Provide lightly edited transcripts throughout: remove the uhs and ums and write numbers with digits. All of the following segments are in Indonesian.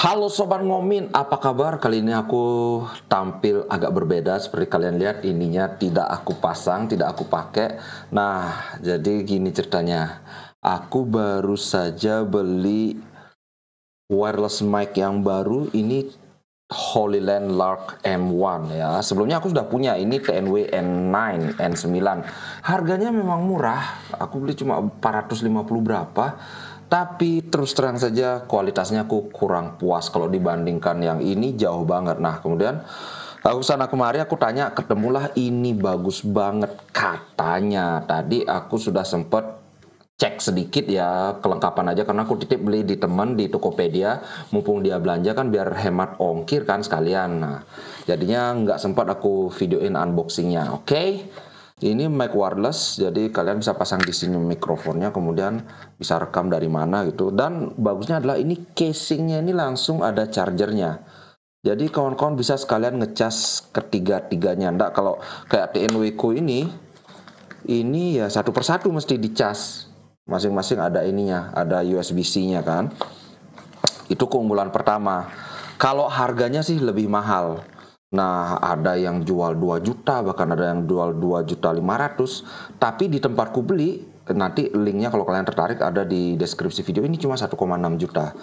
Halo Sobat Ngomin, apa kabar? Kali ini aku tampil agak berbeda. Seperti kalian lihat, ininya tidak aku pasang, tidak aku pakai. Nah, jadi gini ceritanya. Aku baru saja beli wireless mic yang baru. Ini Holyland Lark M1 ya. Sebelumnya aku sudah punya ini TNW N9, N9. Harganya memang murah. Aku beli cuma 450 berapa. Tapi terus terang saja kualitasnya aku kurang puas kalau dibandingkan yang ini jauh banget. Nah, kemudian aku sana kemari aku tanya, ketemulah ini bagus banget katanya. Tadi aku sudah sempet cek sedikit ya kelengkapan aja karena aku titip beli di temen di Tokopedia, mumpung dia belanja kan biar hemat ongkir kan sekalian. Nah, jadinya nggak sempat aku videoin unboxingnya. Oke, ini mic wireless, jadi kalian bisa pasang di sini mikrofonnya, kemudian bisa rekam dari mana gitu. Dan bagusnya adalah ini casingnya ini langsung ada chargernya. Jadi kawan-kawan bisa sekalian ngecas ketiga-tiganya. Nggak kalau kayak TNW ku ini ya satu persatu mesti dicas. Masing-masing ada ininya, ada USB-C-nya kan. Itu keunggulan pertama. Kalau harganya sih lebih mahal. Nah, ada yang jual 2 juta, bahkan ada yang jual 2 juta 500. Tapi di tempatku beli, nanti linknya kalau kalian tertarik ada di deskripsi video, ini cuma 1,6 juta.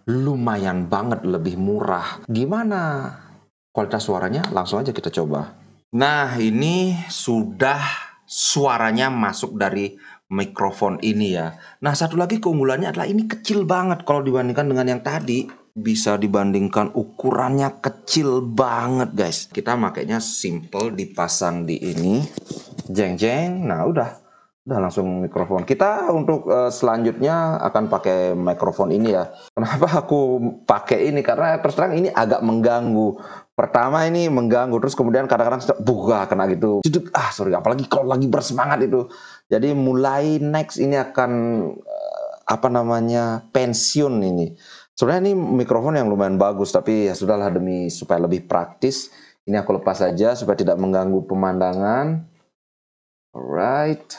Lumayan banget lebih murah. Gimana kualitas suaranya? Langsung aja kita coba. Nah, ini sudah suaranya masuk dari mikrofon ini ya. Nah, satu lagi keunggulannya adalah ini kecil banget kalau dibandingkan dengan yang tadi. Bisa dibandingkan ukurannya kecil banget, guys. Kita makainya simple, dipasang di ini. Jeng jeng. Nah, udah langsung mikrofon. Kita untuk selanjutnya akan pakai mikrofon ini ya. Kenapa aku pakai ini? Karena terus terang ini agak mengganggu. Pertama ini mengganggu, terus kemudian kadang-kadang buka kena gitu. Sorry, apalagi kalau lagi bersemangat itu. Jadi mulai next ini akan apa namanya pensiun ini. Sebenarnya ini mikrofon yang lumayan bagus, tapi ya sudahlah demi supaya lebih praktis. Ini aku lepas saja supaya tidak mengganggu pemandangan. Alright.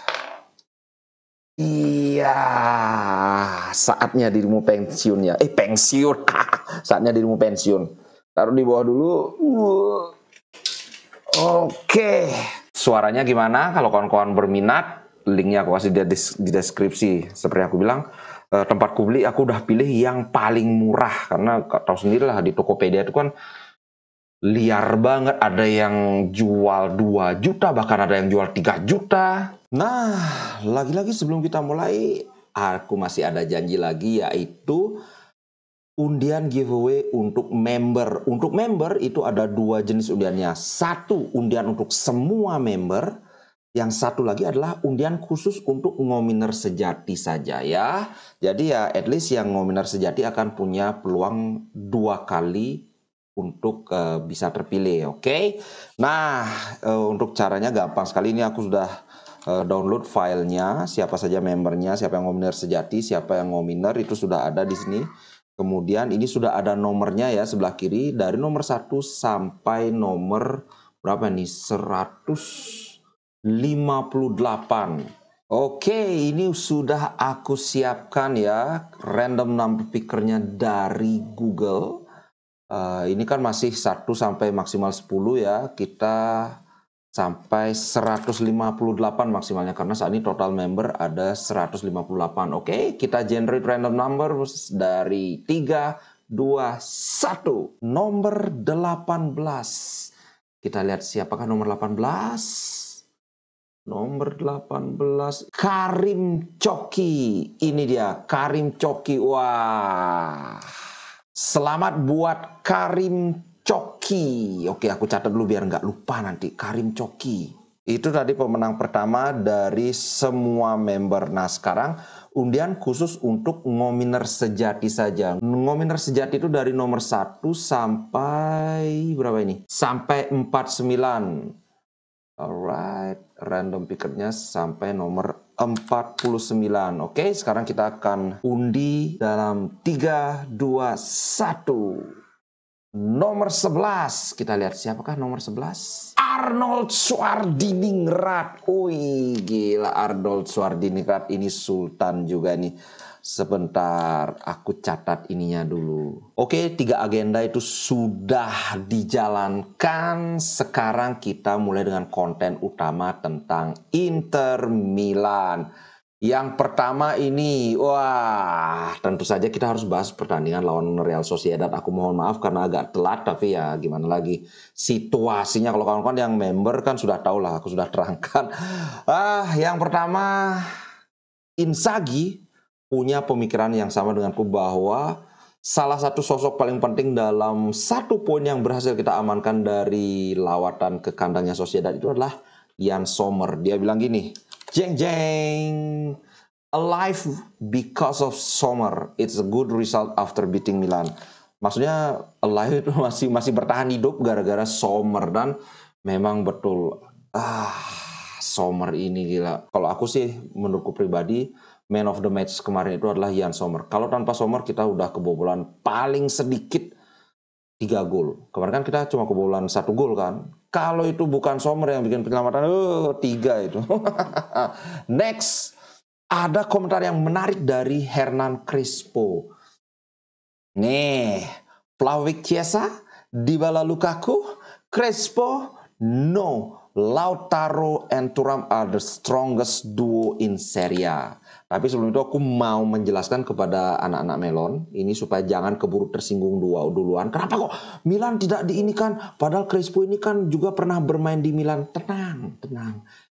Iya, saatnya dirimu pensiun ya. Pensiun. Saatnya dirimu pensiun. Taruh di bawah dulu. Oke. Suaranya gimana? Kalau kawan-kawan berminat, linknya aku kasih di deskripsi. Seperti aku bilang, tempatku beli aku udah pilih yang paling murah. Karena tahu sendiri lah di Tokopedia itu kan liar banget. Ada yang jual 2 juta, bahkan ada yang jual 3 juta. Nah, lagi-lagi sebelum kita mulai, aku masih ada janji lagi, yaitu undian giveaway untuk member. Untuk member itu ada 2 jenis undiannya. Satu undian untuk semua member, yang satu lagi adalah undian khusus untuk ngominer sejati saja ya. Jadi ya at least yang ngominer sejati akan punya peluang 2 kali untuk bisa terpilih, oke? Nah, untuk caranya gampang sekali. Ini aku sudah download filenya, siapa saja membernya, siapa yang ngominer sejati, siapa yang ngominer itu sudah ada di sini. Kemudian ini sudah ada nomornya ya sebelah kiri, dari nomor 1 sampai nomor berapa nih? 158. Oke, ini sudah aku siapkan ya random number pickernya dari Google. Ini kan masih 1 sampai maksimal 10 ya. Kita sampai 158 maksimalnya karena saat ini total member ada 158. Oke, kita generate random number dari 3, 2, 1. Nomor 18. Kita lihat siapakah nomor 18. Nomor 18 Karim Coki. Ini dia Karim Coki. Wah. Selamat buat Karim Coki. Oke, aku catat dulu biar nggak lupa nanti. Karim Coki. Itu tadi pemenang pertama dari semua member. Nah, sekarang undian khusus untuk ngominer sejati saja. Ngominer sejati itu dari nomor 1 sampai berapa ini? Sampai 49. Alright, random pickernya sampai nomor 49. Oke, sekarang kita akan undi dalam 3, 2, 1. Nomor 11. Kita lihat siapakah nomor 11? Arnold Schwarzenegger. Wih, gila Arnold Schwarzenegger ini sultan juga nih. Sebentar, aku catat ininya dulu. Oke, 3 agenda itu sudah dijalankan. Sekarang kita mulai dengan konten utama tentang Inter Milan. Yang pertama ini, wah, tentu saja kita harus bahas pertandingan lawan Real Sociedad. Aku mohon maaf karena agak telat, tapi ya gimana lagi. Situasinya kalau kawan-kawan yang member kan sudah tahu lah, aku sudah terangkan. Yang pertama, Inzaghi punya pemikiran yang sama denganku bahwa salah satu sosok paling penting dalam satu poin yang berhasil kita amankan dari lawatan ke kandangnya Sociedad itu adalah Yann Sommer. Dia bilang gini, jeng jeng, alive because of Sommer. It's a good result after beating Milan. Maksudnya alive itu masih bertahan hidup gara-gara Sommer, dan memang betul. Sommer ini gila. Kalau aku sih menurutku pribadi, man of the match kemarin itu adalah Yann Sommer. Kalau tanpa Sommer kita udah kebobolan paling sedikit 3 gol. Kemarin kan kita cuma kebobolan 1 gol kan. Kalau itu bukan Sommer yang bikin penyelamatan, 3 itu. Next, ada komentar yang menarik dari Hernan Crespo. Nih, Vlahovic Chiesa, Dybala Lukaku, Crespo, no. Lautaro and Thuram are the strongest duo in Serie A. Tapi sebelum itu aku mau menjelaskan kepada anak-anak Melon ini supaya jangan keburu tersinggung duluan. Kenapa kok Milan tidak diinikan? Padahal Crespo ini kan juga pernah bermain di Milan. Tenang.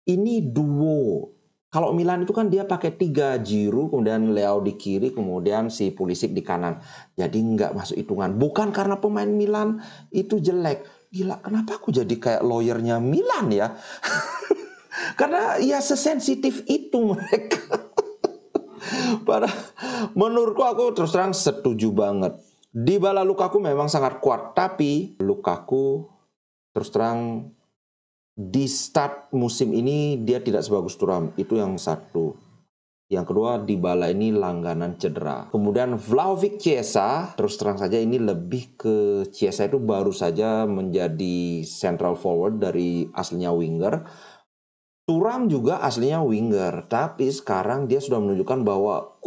Ini duo. Kalau Milan itu kan dia pakai 3, Giroud, kemudian Leao di kiri, kemudian si Pulisic di kanan. Jadi nggak masuk hitungan. Bukan karena pemain Milan itu jelek. Gila, kenapa aku jadi kayak lawyernya Milan ya? Karena ya sesensitif itu mereka. Menurutku aku terus terang setuju banget. Dybala Lukaku memang sangat kuat, tapi Lukaku terus terang di start musim ini dia tidak sebagus Thuram. Itu yang satu. Yang kedua, Dybala ini langganan cedera. Kemudian Vlahovic Chiesa, terus terang saja ini lebih ke Chiesa itu baru saja menjadi central forward dari aslinya winger. Thuram juga aslinya winger, tapi sekarang dia sudah menunjukkan bahwa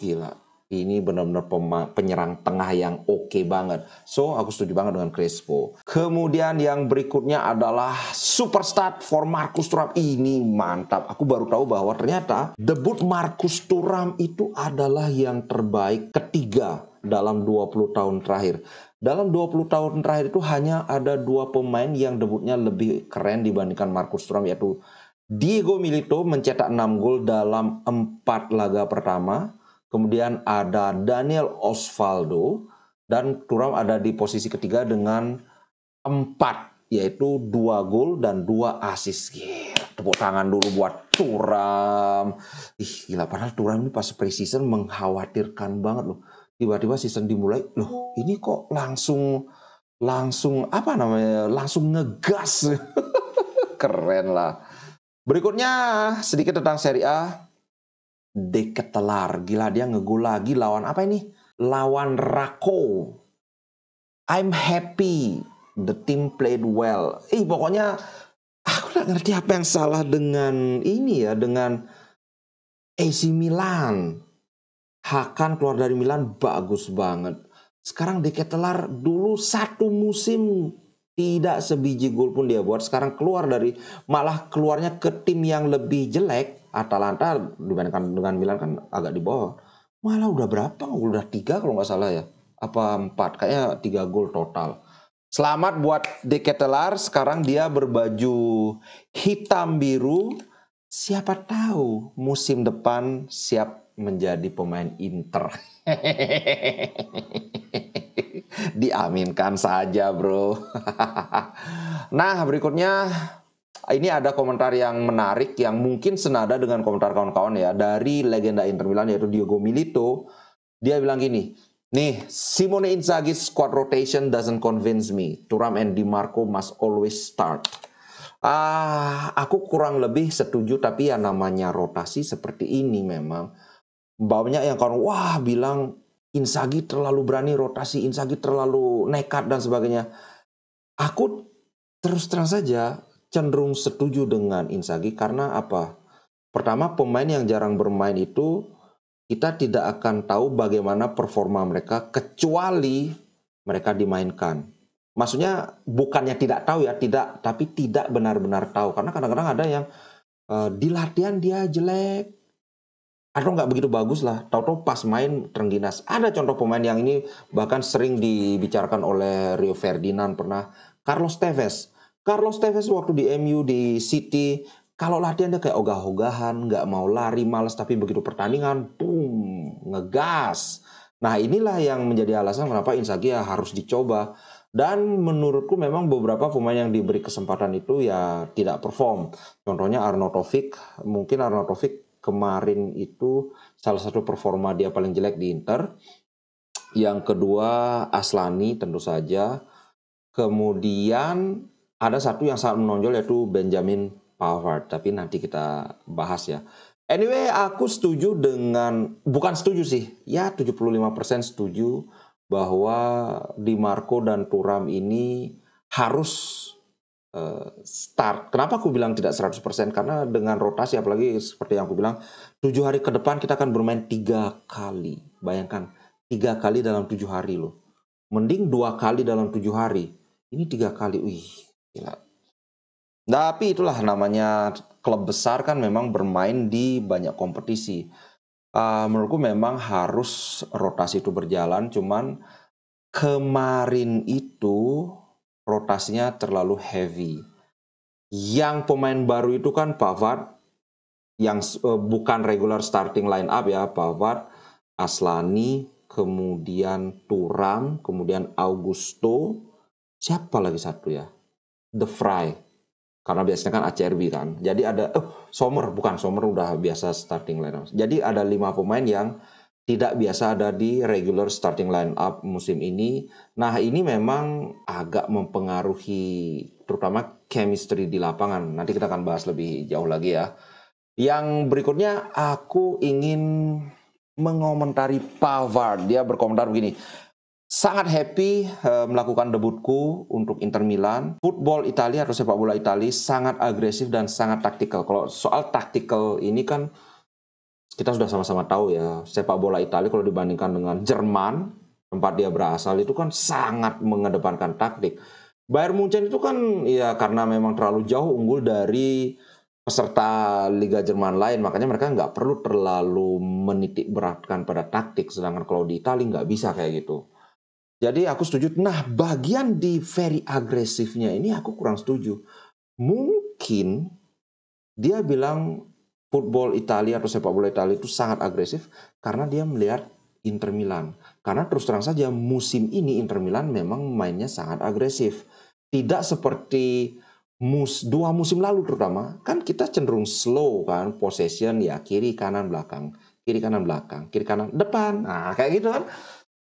gila, ini benar-benar penyerang tengah yang oke banget. So, aku setuju banget dengan Crespo. Kemudian yang berikutnya adalah superstar for Marcus Thuram. Ini mantap. Aku baru tahu bahwa ternyata debut Marcus Thuram itu adalah yang terbaik ketiga dalam 20 tahun terakhir. Dalam 20 tahun terakhir itu hanya ada 2 pemain yang debutnya lebih keren dibandingkan Marcus Thuram, yaitu Diego Milito mencetak 6 gol dalam 4 laga pertama. Kemudian ada Daniel Osvaldo, dan Thuram ada di posisi ketiga dengan 4, yaitu 2 gol dan 2 assist. Gila, tepuk tangan dulu buat Thuram. Gila, padahal Thuram ini pas preseason mengkhawatirkan banget loh. Tiba-tiba season dimulai, loh ini kok langsung apa namanya? Langsung ngegas. Keren lah. Berikutnya sedikit tentang Serie A. De Ketelaar, gila dia ngegol lagi lawan apa ini? Lawan Rako. I'm happy the team played well. Pokoknya aku nggak ngerti apa yang salah dengan ini ya, dengan AC Milan. Hakan keluar dari Milan bagus banget. Sekarang De Ketelaar dulu 1 musim tidak sebiji gol pun dia buat. Sekarang malah keluarnya ke tim yang lebih jelek. Atalanta dibandingkan dengan Milan kan agak di bawah. Malah udah berapa? Udah 3 kalau nggak salah ya. Apa 4? Kayaknya 3 gol total. Selamat buat De Ketelaar. Sekarang dia berbaju hitam biru. Siapa tahu musim depan siap menjadi pemain Inter. Diaminkan saja, bro. Nah, berikutnya ini ada komentar yang menarik yang mungkin senada dengan komentar kawan-kawan ya, dari legenda Inter Milan yaitu Diego Milito. Dia bilang gini, nih, Simone Inzaghi's squad rotation doesn't convince me. Thuram and Di Marco must always start. Aku kurang lebih setuju, tapi ya namanya rotasi seperti ini memang banyak yang bilang Inzaghi terlalu berani rotasi, Inzaghi terlalu nekat dan sebagainya. Aku terus terang saja cenderung setuju dengan Inzaghi karena apa? Pertama, pemain yang jarang bermain itu kita tidak akan tahu bagaimana performa mereka kecuali mereka dimainkan. Maksudnya bukannya tidak tahu ya, tidak, tapi tidak benar-benar tahu. Karena kadang-kadang ada yang di latihan dia jelek, atau nggak begitu bagus lah, tahu-tahu pas main terengginas. Ada contoh pemain yang ini bahkan sering dibicarakan oleh Rio Ferdinand pernah, Carlos Tevez. Carlos Tevez waktu di MU, di City, kalau latihan dia kayak ogah-ogahan, nggak mau lari, males, tapi begitu pertandingan, boom, ngegas. Nah inilah yang menjadi alasan kenapa Inzaghi ya harus dicoba. Dan menurutku memang beberapa pemain yang diberi kesempatan itu ya tidak perform. Contohnya Arnautovic, mungkin Arnautovic kemarin itu salah satu performa dia paling jelek di Inter. Yang kedua Aslani tentu saja. Kemudian ada satu yang sangat menonjol yaitu Benjamin Pavard. Tapi nanti kita bahas ya. Anyway, aku setuju dengan, bukan setuju sih, ya 75% setuju bahwa Di Marco dan Thuram ini harus start. Kenapa aku bilang tidak 100%? Karena dengan rotasi, apalagi seperti yang aku bilang, 7 hari ke depan kita akan bermain 3 kali. Bayangkan, 3 kali dalam 7 hari loh. Mending 2 kali dalam 7 hari. Ini 3 kali, wih, gila. Tapi itulah namanya klub besar kan memang bermain di banyak kompetisi. Menurutku memang harus rotasi itu berjalan, cuman kemarin itu rotasinya terlalu heavy. Yang pemain baru itu kan Pavard, yang bukan regular starting line up ya, Pavard, Aslani, kemudian Thuram, kemudian Augusto, siapa lagi satu ya? The Vrij, karena biasanya kan ACRB kan. Jadi ada Sommer, bukan Sommer udah biasa starting line up. Jadi ada 5 pemain yang tidak biasa ada di regular starting line up musim ini. Nah ini memang agak mempengaruhi terutama chemistry di lapangan. Nanti kita akan bahas lebih jauh lagi ya. Yang berikutnya aku ingin mengomentari Pavard. Dia berkomentar begini. Sangat happy melakukan debutku untuk Inter Milan. Football Italia atau sepak bola Italia sangat agresif dan sangat taktikal. Kalau soal taktikal ini kan kita sudah sama-sama tahu ya, sepak bola Italia kalau dibandingkan dengan Jerman, tempat dia berasal, itu kan sangat mengedepankan taktik. Bayern Munchen itu kan ya karena memang terlalu jauh unggul dari peserta Liga Jerman lain, makanya mereka nggak perlu terlalu menitik beratkan pada taktik, sedangkan kalau di Italia nggak bisa kayak gitu. Jadi aku setuju. Nah, bagian di very agresifnya ini aku kurang setuju. Mungkin dia bilang football Italia atau sepak bola Italia itu sangat agresif karena dia melihat Inter Milan. Karena terus terang saja musim ini Inter Milan memang mainnya sangat agresif. Tidak seperti 2 musim lalu terutama, kan kita cenderung slow kan, possession ya kiri kanan belakang, kiri kanan belakang, kiri kanan depan. Nah, kayak gitu kan.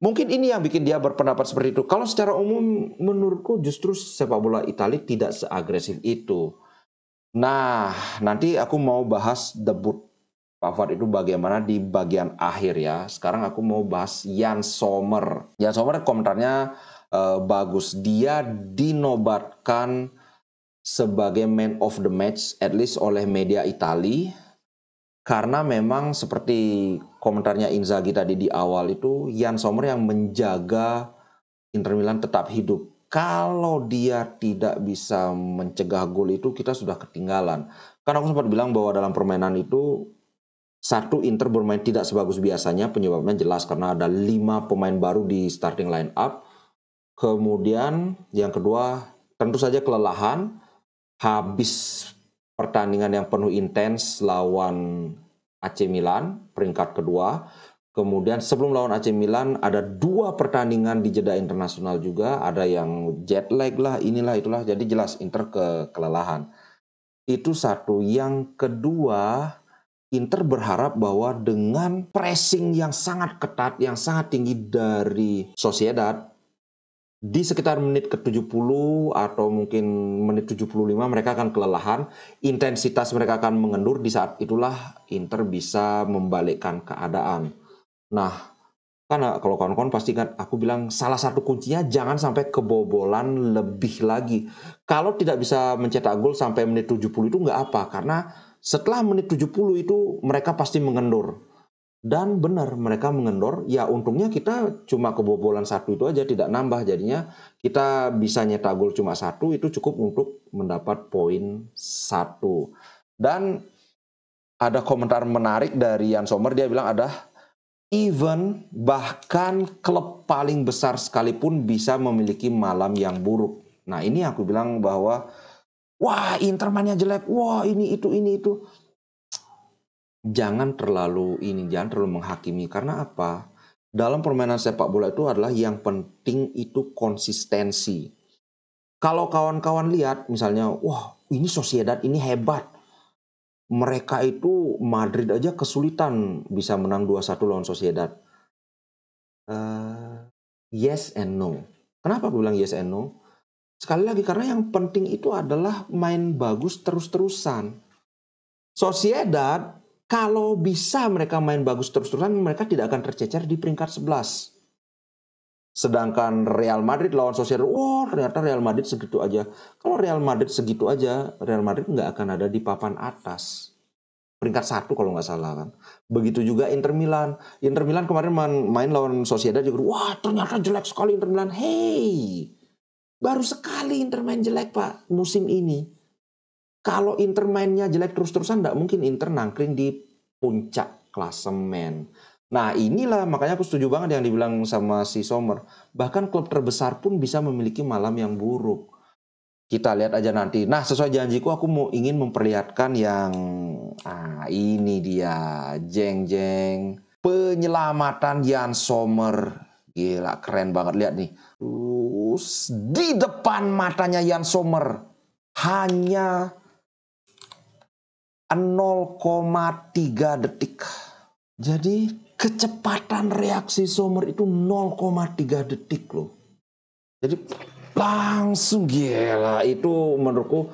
Mungkin ini yang bikin dia berpendapat seperti itu. Kalau secara umum menurutku justru sepak bola Italia tidak seagresif itu. Nah, nanti aku mau bahas debut Pavard itu bagaimana di bagian akhir ya. Sekarang aku mau bahas Jan Sommer. Jan Sommer komentarnya bagus. Dia dinobatkan sebagai man of the match at least oleh media Italia. Karena memang seperti komentarnya Inzaghi tadi di awal itu, Jan Sommer yang menjaga Inter Milan tetap hidup. Kalau dia tidak bisa mencegah gol itu kita sudah ketinggalan. Karena aku sempat bilang bahwa dalam permainan itu satu Inter bermain tidak sebagus biasanya, penyebabnya jelas karena ada 5 pemain baru di starting line up. Kemudian yang kedua tentu saja kelelahan, habis pertandingan yang penuh intens lawan AC Milan peringkat kedua. Kemudian sebelum lawan AC Milan ada 2 pertandingan di jeda internasional juga, ada yang jet lag lah, inilah itulah, jadi jelas Inter kelelahan. Itu satu. Yang kedua, Inter berharap bahwa dengan pressing yang sangat ketat, yang sangat tinggi dari Sociedad, di sekitar menit ke-70 atau mungkin menit 75 mereka akan kelelahan, intensitas mereka akan mengendur, di saat itulah Inter bisa membalikkan keadaan. Nah, karena kalau kawan-kawan pasti kan aku bilang salah satu kuncinya jangan sampai kebobolan lebih lagi. Kalau tidak bisa mencetak gol sampai menit 70 itu nggak apa, karena setelah menit 70 itu mereka pasti mengendur. Dan benar mereka mengendor, ya untungnya kita cuma kebobolan satu itu aja, tidak nambah. Jadinya kita bisa nyetak gol cuma satu, itu cukup untuk mendapat poin satu. Dan ada komentar menarik dari Jan Sommer, dia bilang even bahkan klub paling besar sekalipun bisa memiliki malam yang buruk. Nah ini aku bilang bahwa wah Inter mainnya jelek, wah ini itu. Jangan terlalu menghakimi, karena apa? Dalam permainan sepak bola itu adalah yang penting itu konsistensi. Kalau kawan-kawan lihat misalnya, wah ini Sociedad ini hebat. Mereka itu Madrid aja kesulitan bisa menang 2-1 lawan Sociedad. Yes and no. Kenapa aku bilang yes and no? Sekali lagi karena yang penting itu adalah main bagus terus-terusan. Sociedad kalau bisa mereka main bagus terus-terusan, mereka tidak akan tercecer di peringkat 11. Sedangkan Real Madrid lawan Sociedad, ternyata Real Madrid segitu aja. Kalau Real Madrid segitu aja, Real Madrid nggak akan ada di papan atas. Peringkat 1 kalau nggak salah kan. Begitu juga Inter Milan. Inter Milan kemarin main lawan Sociedad juga, wah ternyata jelek sekali Inter Milan. Hey, baru sekali Inter main jelek Pak musim ini. Kalau Inter mainnya jelek terus-terusan, nggak mungkin Inter nangkring di puncak klasemen. Nah inilah makanya aku setuju banget yang dibilang sama si Sommer. Bahkan klub terbesar pun bisa memiliki malam yang buruk. Kita lihat aja nanti. Nah sesuai janjiku aku ingin memperlihatkan yang ini dia, jeng-jeng. Penyelamatan Jan Sommer. Gila keren banget, lihat nih. Terus di depan matanya Jan Sommer hanya 0,3 detik. Jadi kecepatan reaksi Sommer itu 0,3 detik loh. Jadi langsung gila. Itu menurutku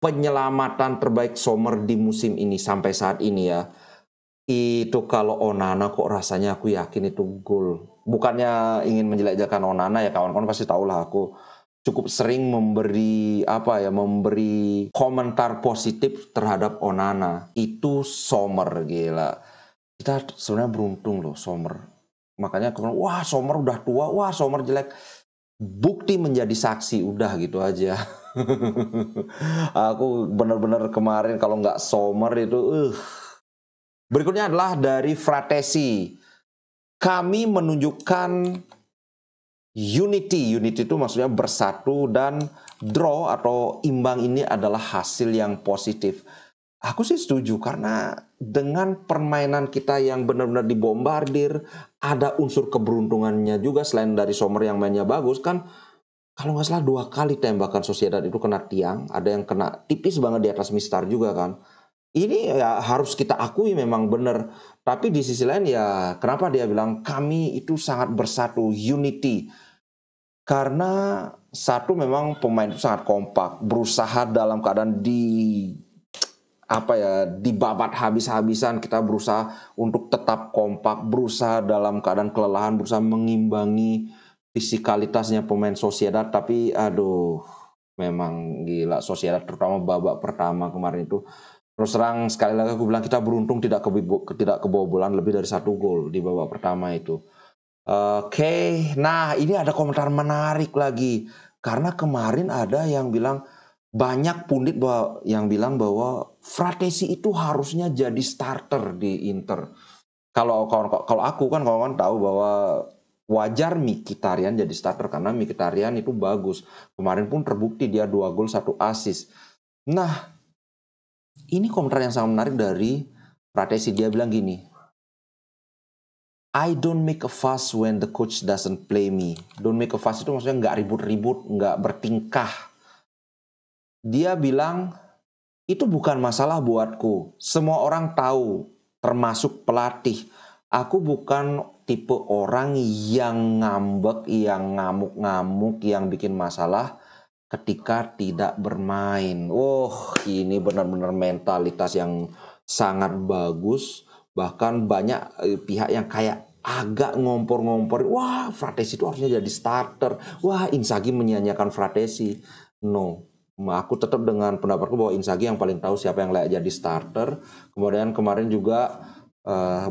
penyelamatan terbaik Sommer di musim ini sampai saat ini ya. Itu kalau Onana kok rasanya aku yakin itu gol. Bukannya ingin menjelek-jelekan Onana ya, kawan-kawan pasti tahu lah aku cukup sering memberi komentar positif terhadap Onana. Itu Sommer, gila. Kita sebenarnya beruntung loh Sommer. Makanya kemarin, wah Sommer udah tua, wah Sommer jelek. Bukti menjadi saksi, udah gitu aja. Aku bener-bener kemarin kalau nggak Sommer itu, Berikutnya adalah dari Fratesi. Kami menunjukkan unity. Unity itu maksudnya bersatu, dan draw atau imbang ini adalah hasil yang positif. Aku sih setuju karena dengan permainan kita yang benar-benar dibombardir, ada unsur keberuntungannya juga selain dari Sommer yang mainnya bagus kan. Kalau nggak salah 2 kali tembakan Sociedad itu kena tiang, ada yang kena tipis banget di atas Mistar juga kan. Ini ya harus kita akui memang benar. Tapi di sisi lain ya kenapa dia bilang kami itu sangat bersatu, unity. Karena satu memang pemain itu sangat kompak, berusaha dalam keadaan dibabat habis-habisan. Kita berusaha untuk tetap kompak, berusaha dalam keadaan kelelahan, berusaha mengimbangi fisikalitasnya pemain Sociedad. Tapi aduh, memang gila Sociedad terutama babak pertama kemarin itu. Terus terang sekali lagi aku bilang kita beruntung tidak kebobolan lebih dari 1 gol di babak pertama itu. Oke, nah ini ada komentar menarik lagi. Karena kemarin ada yang bilang, banyak pundit yang bilang bahwa Fratesi itu harusnya jadi starter di Inter. Kalau aku kan kawan-kawan tahu bahwa wajar Mkhitaryan jadi starter karena Mkhitaryan itu bagus. Kemarin pun terbukti dia 2 gol 1 assist. Nah, ini komentar yang sangat menarik dari Pratesi. Dia bilang gini, I don't make a fuss when the coach doesn't play me. Don't make a fuss itu maksudnya nggak ribut-ribut, nggak bertingkah. Dia bilang, itu bukan masalah buatku. Semua orang tahu, termasuk pelatih. Aku bukan tipe orang yang ngambek, yang ngamuk-ngamuk, yang bikin masalah ketika tidak bermain. Ini benar-benar mentalitas yang sangat bagus. Bahkan banyak pihak yang kayak agak ngompor-ngompor. Wah, Fratesi itu harusnya jadi starter. Wah, Inzaghi menyia-nyiakan Fratesi. No. Aku tetap dengan pendapatku bahwa Inzaghi yang paling tahu siapa yang layak jadi starter. Kemudian kemarin juga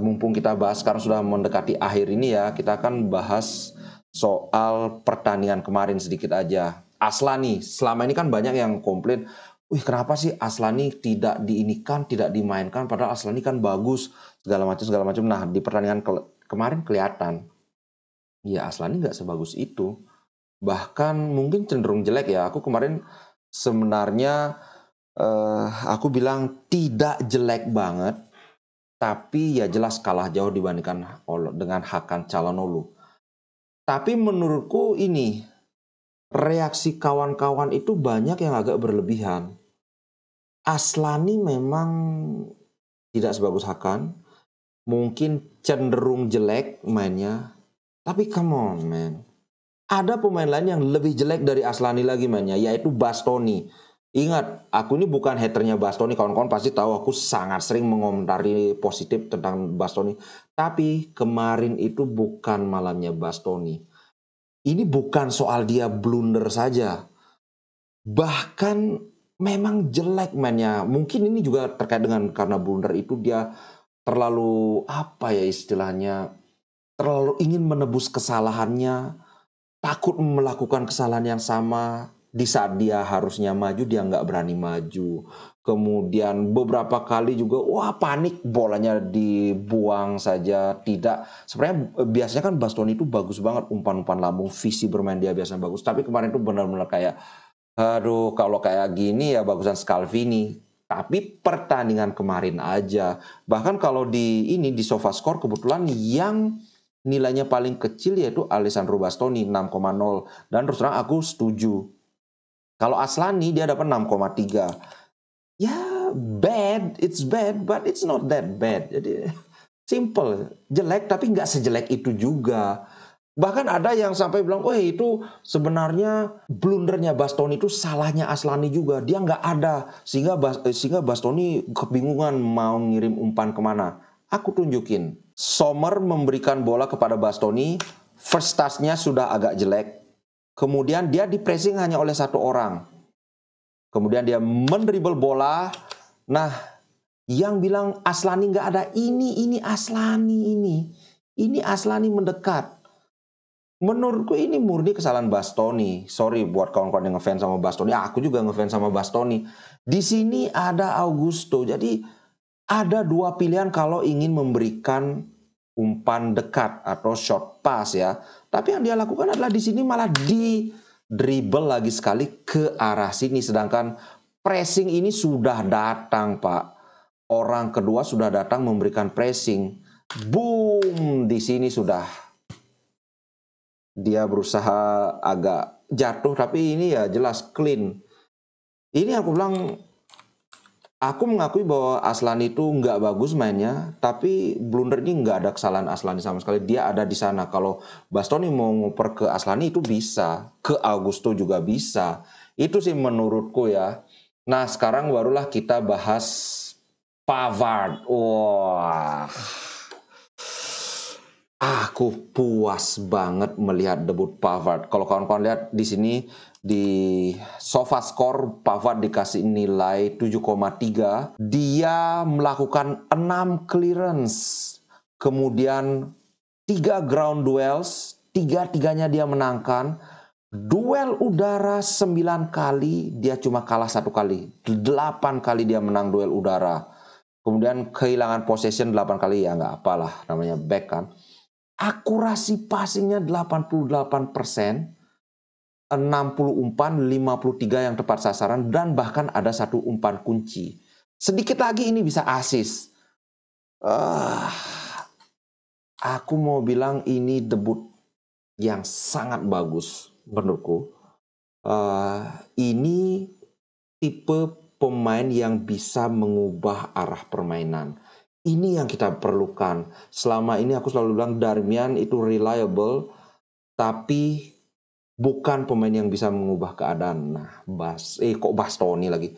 Mumpung kita bahas sekarang sudah mendekati akhir ini ya, kita akan bahas soal pertandingan kemarin sedikit aja. Aslani, selama ini kan banyak yang komplain, wih kenapa sih Aslani tidak diinikan, tidak dimainkan, padahal Aslani kan bagus, segala macam segala macam. Nah di pertandingan kemarin kelihatan, ya Aslani nggak sebagus itu. Bahkan mungkin cenderung jelek ya. Aku kemarin sebenarnya aku bilang tidak jelek banget, tapi ya jelas kalah jauh dibandingkan dengan Hakan Calhanoglu. Tapi menurutku ini reaksi kawan-kawan itu banyak yang agak berlebihan. Aslani memang tidak sebagus Hakan, mungkin cenderung jelek mainnya. Tapi come on man, ada pemain lain yang lebih jelek dari Aslani lagi mainnya, yaitu Bastoni. Ingat, aku ini bukan haternya Bastoni. Kawan-kawan pasti tahu aku sangat sering mengomentari positif tentang Bastoni. Tapi kemarin itu bukan malamnya Bastoni. Ini bukan soal dia blunder saja. Bahkan memang jelek mainnya. Mungkin ini juga terkait dengan karena blunder itu dia terlalu, apa ya istilahnya, terlalu ingin menebus kesalahannya, takut melakukan kesalahan yang sama. Di saat dia harusnya maju, dia nggak berani maju. Kemudian beberapa kali juga, wah panik, bolanya dibuang saja. Tidak, sebenarnya biasanya kan Bastoni itu bagus banget, umpan-umpan lambung, visi bermain dia biasanya bagus. Tapi kemarin itu benar-benar kayak, aduh kalau kayak gini ya bagusan Scalvini. Tapi pertandingan kemarin aja. Bahkan kalau di SofaScore kebetulan yang nilainya paling kecil yaitu Alessandro Bastoni 6,0, dan terus terang aku setuju. Kalau Aslani dia dapat 6,3. Ya bad, it's bad but it's not that bad. Jadi simple, jelek tapi nggak sejelek itu juga. Bahkan ada yang sampai bilang, oh itu sebenarnya blundernya Bastoni itu salahnya Aslani juga. Dia nggak ada sehingga Bastoni kebingungan mau ngirim umpan kemana. Aku tunjukin. Sommer memberikan bola kepada Bastoni, first touch-nya sudah agak jelek. Kemudian dia di pressing hanya oleh satu orang. Kemudian dia mendribble bola. Nah, yang bilang Aslani nggak ada, ini Aslani ini. Ini Aslani mendekat. Menurutku ini murni kesalahan Bastoni. Sorry buat kawan-kawan yang ngefans sama Bastoni. Aku juga ngefans sama Bastoni. Di sini ada Augusto. Jadi ada dua pilihan kalau ingin memberikan umpan dekat atau short pass ya. Tapi yang dia lakukan adalah di sini malah di dribble lagi sekali ke arah sini. Sedangkan pressing ini sudah datang, Pak. Orang kedua sudah datang memberikan pressing. Boom, di sini sudah dia berusaha agak jatuh, tapi ini ya jelas clean. Ini aku bilang, aku mengakui bahwa Aslani itu nggak bagus mainnya, tapi blunder ini nggak ada kesalahan Aslani sama sekali. Dia ada di sana. Kalau Bastoni mau ngoper ke Aslani itu bisa, ke Augusto juga bisa. Itu sih menurutku ya. Nah sekarang barulah kita bahas Pavard. Wah. Aku puas banget melihat debut Pavard. Kalau kawan-kawan lihat di sini di SofaScore, Pavard dikasih nilai 7,3. Dia melakukan 6 clearance. Kemudian 3 ground duels, tiga-tiganya dia menangkan. Duel udara 9 kali, dia cuma kalah 1 kali. 8 kali dia menang duel udara. Kemudian kehilangan possession 8 kali, ya nggak apalah, namanya back kan. Akurasi passingnya 88%, 60 umpan, 53 yang tepat sasaran, dan bahkan ada 1 umpan kunci. Sedikit lagi ini bisa assist. Aku mau bilang ini debut yang sangat bagus menurutku. Ini tipe pemain yang bisa mengubah arah permainan. Ini yang kita perlukan. Selama ini aku selalu bilang Darmian itu reliable, tapi bukan pemain yang bisa mengubah keadaan. Nah, kok Bastoni lagi.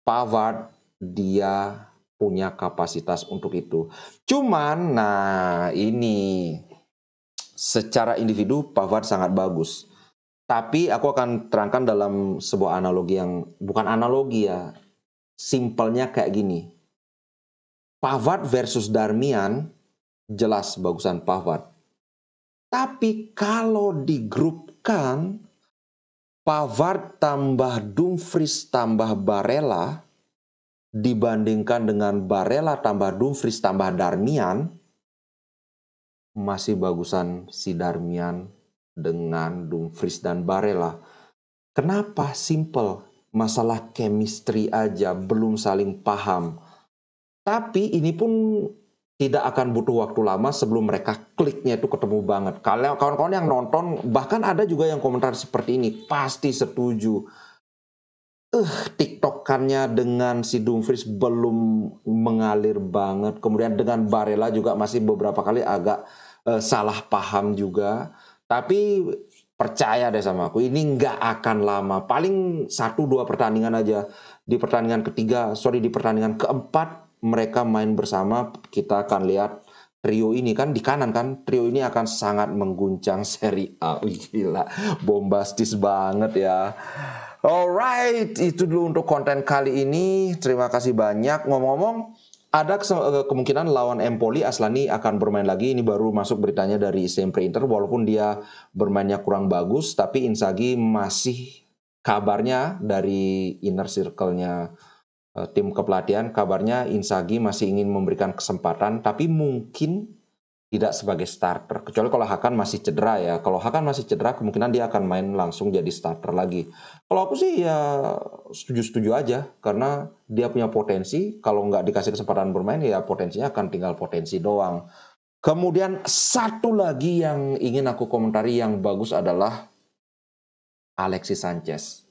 Pavard dia punya kapasitas untuk itu. Cuman, nah ini secara individu Pavard sangat bagus. Tapi aku akan terangkan dalam sebuah analogi yang bukan analogi ya. Simpelnya kayak gini. Pavard versus Darmian, jelas bagusan Pavard. Tapi kalau digrupkan, Pavard tambah Dumfries tambah Barella, dibandingkan dengan Barella tambah Dumfries tambah Darmian, masih bagusan si Darmian dengan Dumfries dan Barella. Kenapa? Simple. Masalah chemistry aja, belum saling paham. Tapi ini pun tidak akan butuh waktu lama sebelum mereka kliknya itu ketemu banget. Kalau kawan-kawan yang nonton, bahkan ada juga yang komentar seperti ini, pasti setuju. TikTokannya dengan si Dumfries belum mengalir banget. Kemudian dengan Barella juga masih beberapa kali agak salah paham juga. Tapi percaya deh sama aku, ini nggak akan lama. Paling 1-2 pertandingan aja. Di pertandingan di pertandingan keempat mereka main bersama. Kita akan lihat trio ini kan di kanan kan. Trio ini akan sangat mengguncang Serie A. Gila, bombastis banget ya. Alright, itu dulu untuk konten kali ini. Terima kasih banyak. Ngomong-ngomong, ada kemungkinan lawan Empoli Aslani akan bermain lagi. Ini baru masuk beritanya dari Sempre Inter. Walaupun dia bermainnya kurang bagus, tapi Inzaghi masih, kabarnya dari inner circle-nya tim kepelatihan, kabarnya Inzaghi masih ingin memberikan kesempatan, tapi mungkin tidak sebagai starter, kecuali kalau Hakan masih cedera ya. Kalau Hakan masih cedera, kemungkinan dia akan main langsung jadi starter lagi. Kalau aku sih ya setuju-setuju aja, karena dia punya potensi. Kalau nggak dikasih kesempatan bermain, ya potensinya akan tinggal potensi doang. Kemudian satu lagi yang ingin aku komentari yang bagus adalah Alexis Sanchez.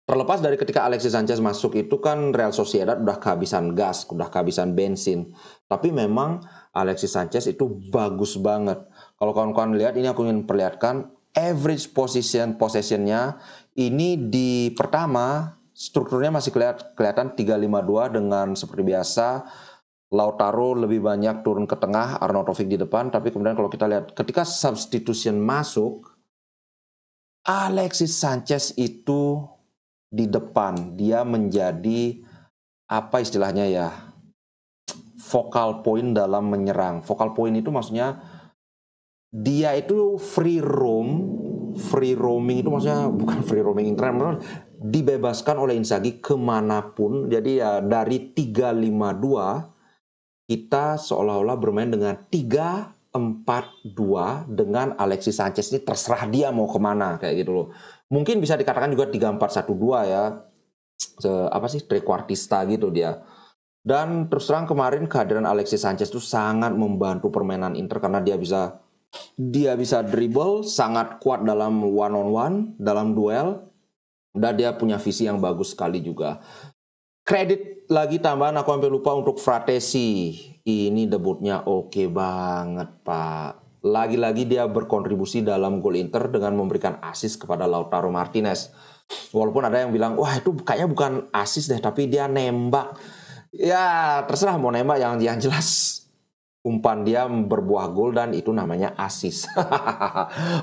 Terlepas dari ketika Alexis Sanchez masuk itu kan Real Sociedad udah kehabisan gas, udah kehabisan bensin. Tapi memang Alexis Sanchez itu bagus banget. Kalau kawan-kawan lihat, ini aku ingin perlihatkan average possessionnya. Ini di pertama strukturnya masih kelihatan 3-5-2 dengan seperti biasa. Lautaro lebih banyak turun ke tengah, Arnautovic di depan. Tapi kemudian kalau kita lihat ketika substitution masuk, Alexis Sanchez itu di depan, dia menjadi apa istilahnya ya, focal point dalam menyerang. Focal point itu maksudnya dia itu free roaming itu maksudnya bukan free roaming internet, dibebaskan oleh Inzaghi kemanapun. Jadi ya dari 3-5-2 kita seolah-olah bermain dengan 3-4-2 dengan Alexis Sanchez ini terserah dia mau kemana kayak gitu loh. Mungkin bisa dikatakan juga 3-4-1-2 ya. Trequartista gitu dia. Dan terus terang kemarin kehadiran Alexis Sanchez itu sangat membantu permainan Inter karena dia bisa dribble, sangat kuat dalam one on one, dalam duel, dan dia punya visi yang bagus sekali juga. Kredit lagi tambahan, aku hampir lupa, untuk Fratesi. Ini debutnya oke banget, Pak. Lagi-lagi dia berkontribusi dalam gol Inter dengan memberikan assist kepada Lautaro Martinez. Walaupun ada yang bilang, wah itu kayaknya bukan assist deh, tapi dia nembak. Ya terserah mau nembak, yang jelas umpan dia berbuah gol dan itu namanya assist.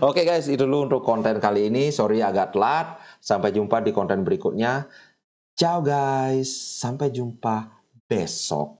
Oke guys, itu dulu untuk konten kali ini. Sorry agak telat. Sampai jumpa di konten berikutnya. Ciao guys, sampai jumpa besok.